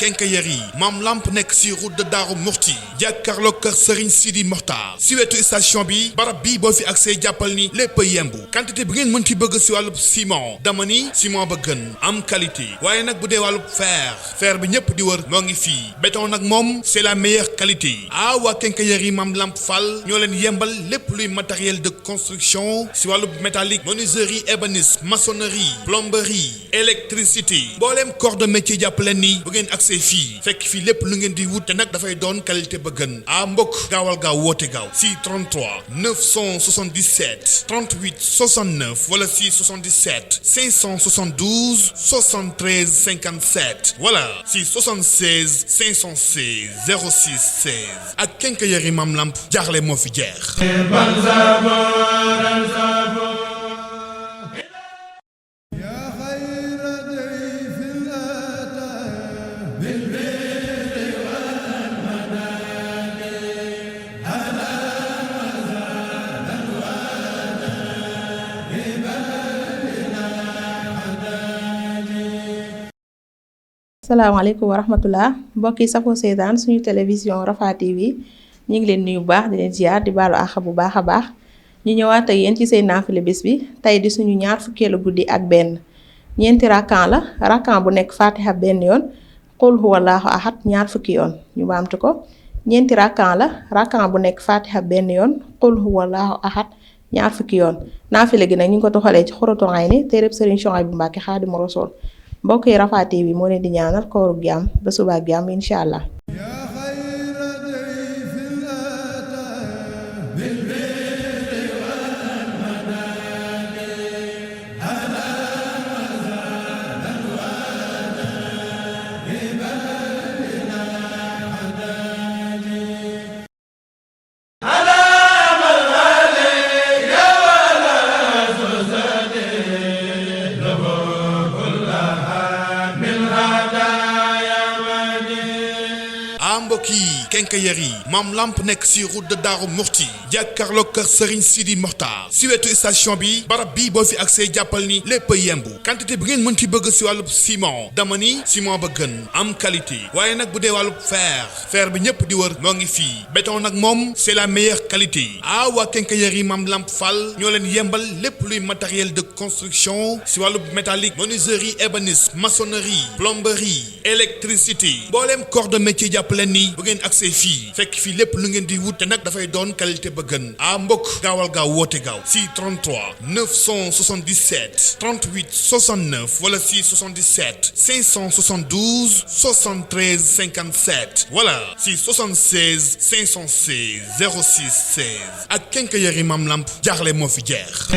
quincaillerie Mam Lamp nekk ci route de Darou Mourti jàkkaarloo kër Serigne Sidi Mokhtar ci wetu station bi barab bii boo fi accès jàppal ni lépp yembu quantité bi ngeen mën ci bëgg ci wàllub ciment dama ni ciment ba gën am qualité waaye nag bu dee wàllub fer bi ñëpp di wër moo ngi fii béton nag moom c'est la meilleure qualité waa quincaillerie Mam Lamp Fall ñoo leen yembal lépp luy matériel de construction ci wàllub métallique menuiserie ébénisme maçonnerie plomberie électricité mbooleem corps de métier jàpp leen ni bu ngeen accès fii fekk fii lépp lu ngeen di wut te nag dafay doon qualité ba gën mbokk gaawal gaaw woote gaaw si 33 977 38 69 wala si 77 572 73 57 wala si 76 516 06 16 ak quincaillerie Mam Lamp jaaxle moo fi jeex. salaamaaleykum wa rahmatullah mbokk yi safoo seetaan suñu télévision Rafah TV ñu ngi leen nuyu bu baax di leen ziar di baalu àq bu baax a baax ñu ñëwaat ak yéen ci seen naafile bés bi tey di suñu ñaar fukkeelu guddi ak benn ñeenti rakkan la rakkan bu nekk fatiha benn yoon qul huwallahu ahad ñaar fukki yoon ñu baamtu ko ñeenti rakkan la rakkan bu nekk fatiha benn yoon qul huwallahu ahad ñaar fukki yoon naafile gi nag ñu ngi ko toxalee ci Xuratul Ayni téereb Sëriñ Suhaybu Mbàkke Xaadimu Rasuul mbokk yi Rafah TV moo leen di ñaanal kooru jàmm ba suba ak jàmm incha allah. quincaillerie Mam Lamp nekk ci route de Darou Mourti jàkkaarloo kër Serigne Sidi Mokhtar ci wetu station bi barab bii boo fi accès jàppal ni lépp yembu quantité bi ngeen mën ci bëgg ci wàllub ciment dama ni ciment ba gën am qualité waaye nag bu dee wàllub fer bi ñëpp di wër moo ngi fii béton nag moom c'est la meilleure qualité waa quincaillerie Mam Lamp Fall ñoo leen yembal lépp luy matériel de construction ci wàllub métallique menuiserie ébénisme maçonnerie plomberie électricité mbooleem corps de métier jàpp leen ni bu ngeen accès fii fekk fii lépp lu ngeen di wut te nag dafay doon qualité ba gën mbokk gaawal gaaw woote gaaw si 33 977 38 69 wala si 77 572 73 57 wala si 76 516 06 16 ak quincaillerie Mam Lamp jaaxle moo fi jeex.